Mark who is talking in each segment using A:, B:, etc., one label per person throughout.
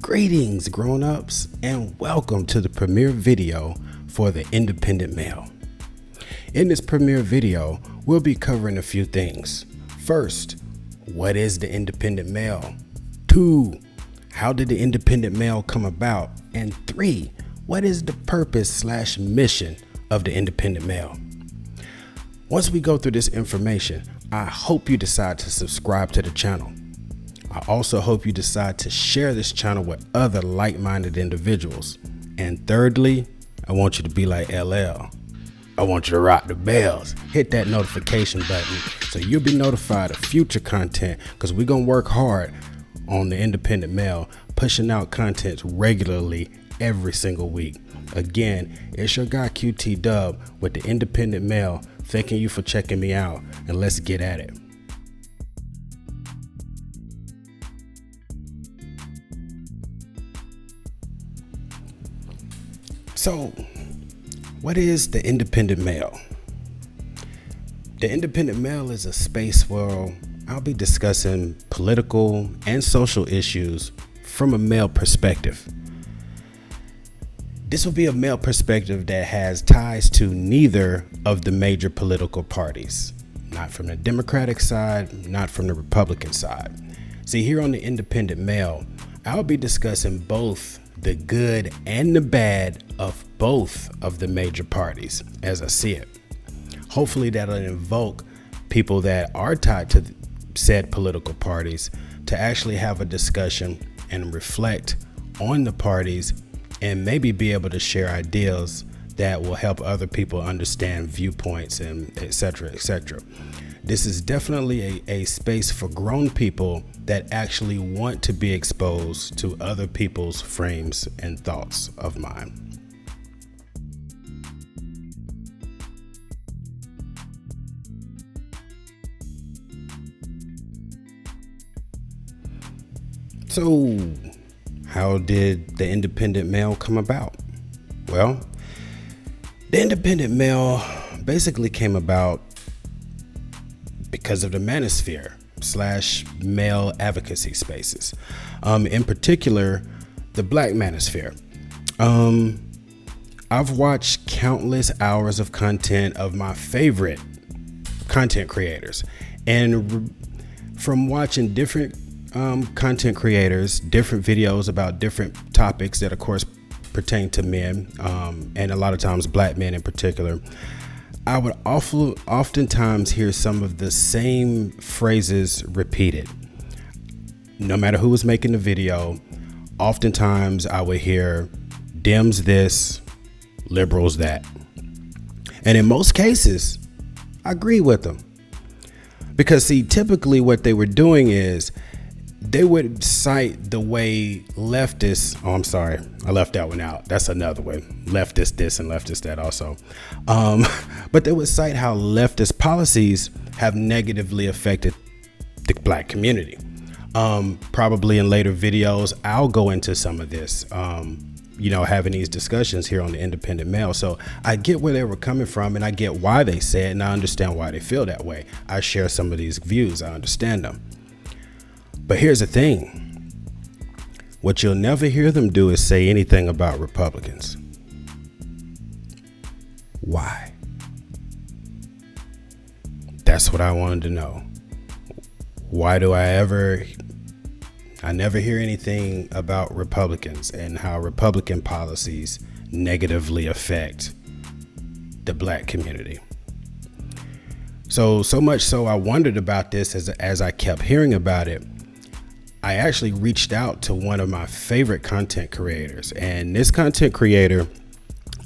A: Greetings, grown-ups, and welcome to the premiere video for the Independent Male. In this premiere video, we'll be covering a few things. First, what is the Independent Male? 2, how did the Independent Male come about? And 3, what is the purpose/mission of the Independent Male? Once we go through this information, I hope you decide to subscribe to the channel. I also hope you decide to share this channel with other like-minded individuals. And thirdly, I want you to be like LL. I want you to rock the bells. Hit that notification button so you'll be notified of future content, because we're going to work hard on the Independent Male, pushing out content regularly every single week. Again, it's your guy QT Dub with the Independent Male, thanking you for checking me out, and let's get at it. So, what is the Independent Male? The Independent Male is a space where I'll be discussing political and social issues from a male perspective. This will be a male perspective that has ties to neither of the major political parties, not from the Democratic side, not from the Republican side. See, here on the Independent Male, I'll be discussing both the good and the bad of both of the major parties as I see it. Hopefully that'll invoke people that are tied to said political parties to actually have a discussion and reflect on the parties and maybe be able to share ideas that will help other people understand viewpoints and etc. etc. This is definitely a space for grown people that actually want to be exposed to other people's frames and thoughts of mind. So, how did the Independent Male come about? Well, the Independent Male basically came about because of the manosphere / male advocacy spaces. In particular, the Black manosphere. I've watched countless hours of content of my favorite content creators, and from watching different content creators, different videos about different topics that of course pertain to men, and a lot of times Black men in particular, I would oftentimes hear some of the same phrases repeated. No matter who was making the video, oftentimes I would hear Dems this, liberals that. And in most cases, I agree with them. Because see, typically what they were doing is they would cite the way leftists, oh, I'm sorry, I left that one out. That's another way. Leftist this and leftist that also. But they would cite how leftist policies have negatively affected the Black community. Probably in later videos, I'll go into some of this, having these discussions here on the Independent Male. So I get where they were coming from, and I get why they say it, and I understand why they feel that way. I share some of these views. I understand them. But here's the thing. What you'll never hear them do is say anything about Republicans. Why? That's what I wanted to know. Why do I never hear anything about Republicans and how Republican policies negatively affect the Black community. So much so I wondered about this as I kept hearing about it. I actually reached out to one of my favorite content creators, and this content creator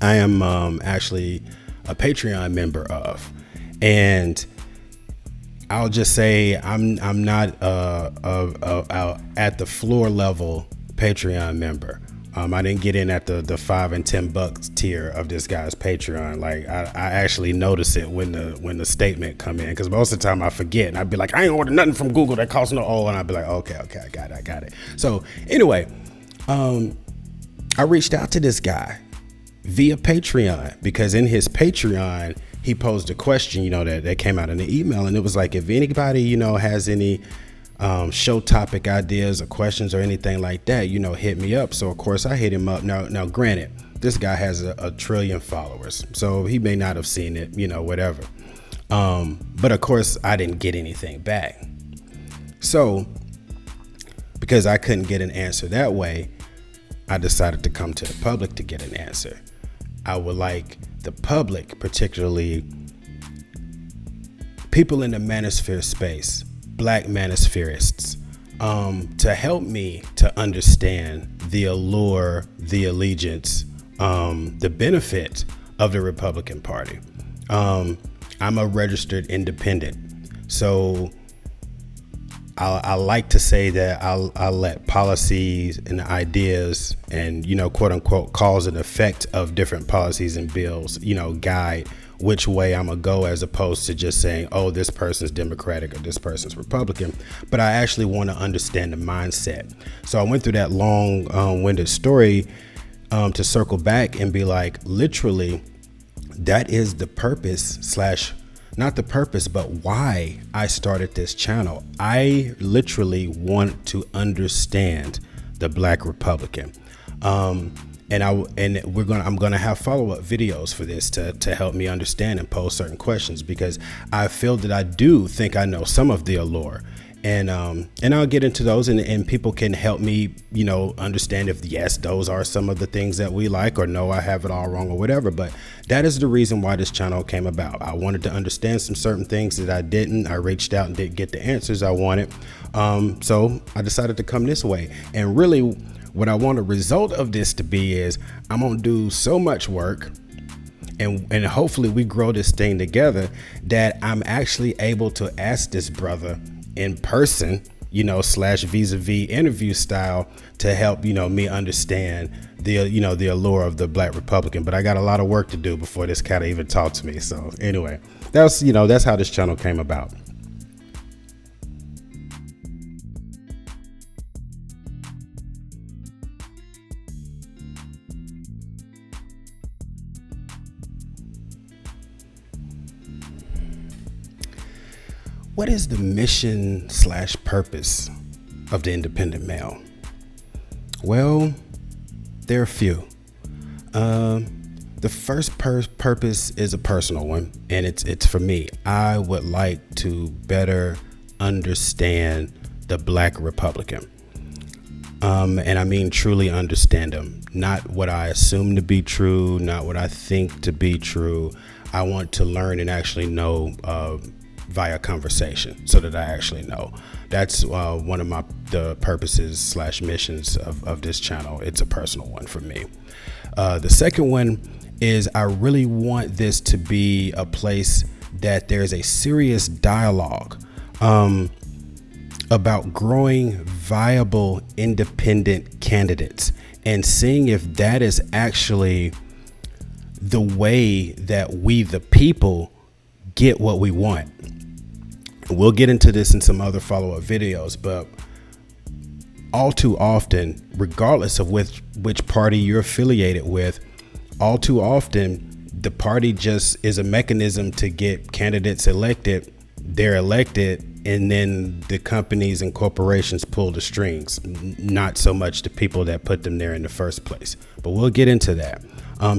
A: I am actually a Patreon member of, and I'll just say I'm not at the floor level Patreon member. I didn't get in at the $5 and $10 tier of this guy's Patreon. Like I actually notice it when the statement come in, because most of the time I forget and I'd be like, I ain't ordered nothing from Google that costs no and I'd be like, okay, I got it. So anyway, I reached out to this guy via Patreon, because in his Patreon he posed a question, that came out in the email, and it was like, if anybody has any show topic ideas or questions or anything like that, hit me up. So of course I hit him up. Now granted, this guy has a trillion followers, so he may not have seen it, whatever. But of course I didn't get anything back. So because I couldn't get an answer that way, I decided to come to the public to get an answer. I would like the public, particularly people in the manosphere space, Black manospherists, to help me to understand the allure, the allegiance, the benefit of the Republican Party. I'm a registered independent, so I like to say that I'll let policies and ideas and, quote unquote, cause and effect of different policies and bills, guide which way I'm gonna go, as opposed to just saying, oh, this person's Democratic or this person's Republican. But I actually want to understand the mindset. So I went through that long-winded story to circle back and be like, literally, that is the purpose not the purpose, but why I started this channel. I literally want to understand the Black Republican. I'm gonna have follow-up videos for this to help me understand and pose certain questions, because I feel that I do think I know some of the allure. And I'll get into those, and people can help me, understand if, yes, those are some of the things that we like, or no, I have it all wrong or whatever. But that is the reason why this channel came about. I wanted to understand some certain things that I didn't. I reached out and didn't get the answers I wanted. So I decided to come this way. And really what I want the result of this to be is I'm going to do so much work, and hopefully we grow this thing together, that I'm actually able to ask this brother in person, / vis-a-vis interview style, to help, me understand the allure of the Black Republican. But I got a lot of work to do before this cat even talks to me. So anyway, that's how this channel came about. What is the mission / purpose of the independent male? Well, there are a few. The first purpose is a personal one, and it's for me. I would like to better understand the Black Republican. And I mean truly understand them, not what I assume to be true, not what I think to be true. I want to learn and actually know via conversation, so that I actually know. That's one of the purposes / missions of this channel. It's a personal one for me. The second one is I really want this to be a place that there's a serious dialogue about growing viable independent candidates, and seeing if that is actually the way that we, the people, get what we want. We'll get into this in some other follow-up videos, but all too often, regardless of which party you're affiliated with, all too often the party just is a mechanism to get candidates elected. They're elected, and then the companies and corporations pull the strings, not so much the people that put them there in the first place. But we'll get into that.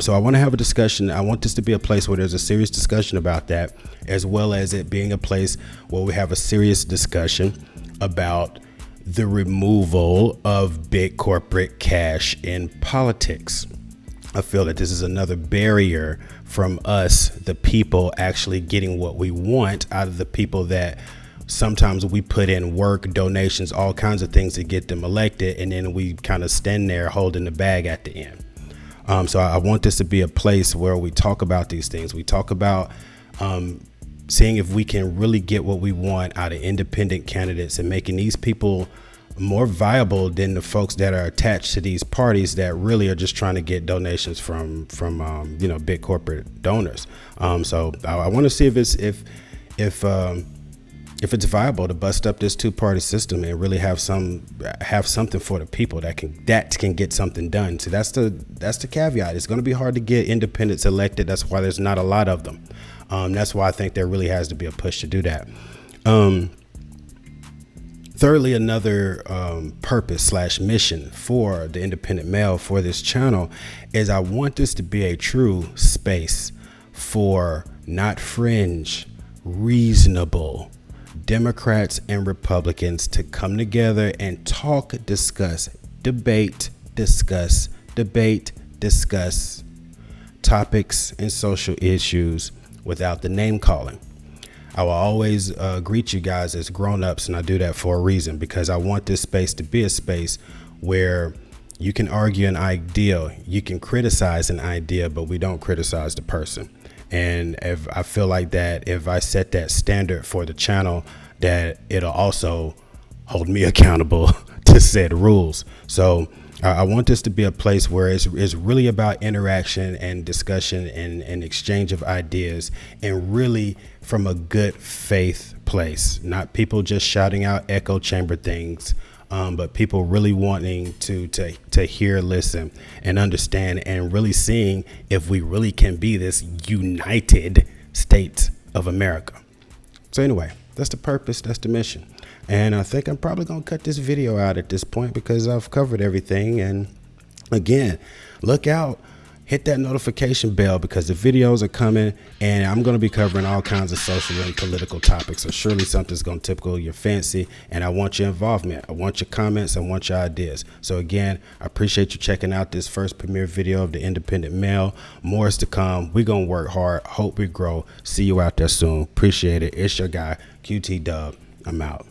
A: So I want to have a discussion. I want this to be a place where there's a serious discussion about that, as well as it being a place where we have a serious discussion about the removal of big corporate cash in politics. I feel that this is another barrier from us, the people, actually getting what we want out of the people that sometimes we put in work, donations, all kinds of things to get them elected, and then we kind of stand there holding the bag at the end. So I want this to be a place where we talk about these things. We talk about seeing if we can really get what we want out of independent candidates, and making these people more viable than the folks that are attached to these parties that really are just trying to get donations from big corporate donors. So I want to see if it's viable to bust up this two-party system and really have something for the people that can get something done. So that's the caveat. It's going to be hard to get independents elected. That's why there's not a lot of them. That's why I think there really has to be a push to do that. Thirdly, another purpose / mission for the Independent Male for this channel is I want this to be a true space for not fringe, reasonable Democrats and Republicans to come together and talk, discuss, debate, discuss topics and social issues without the name calling. I will always greet you guys as grown-ups, and I do that for a reason, because I want this space to be a space where you can argue an idea, you can criticize an idea, but we don't criticize the person. And if I feel like that, if I set that standard for the channel, that it'll also hold me accountable to set rules. So I want this to be a place where it's really about interaction and discussion and exchange of ideas, and really from a good faith place, not people just shouting out echo chamber things, but people really wanting to hear, listen, and understand, and really seeing if we really can be this United States of America. So anyway, that's the purpose, that's the mission. And I think I'm probably going to cut this video out at this point because I've covered everything. And again, look out, hit that notification bell, because the videos are coming, and I'm going to be covering all kinds of social and political topics. So surely something's going to tickle your fancy, and I want your involvement. I want your comments. I want your ideas. So again, I appreciate you checking out this first premiere video of the Independent Male. More is to come. We're going to work hard. Hope we grow. See you out there soon. Appreciate it. It's your guy, QT Dub. I'm out.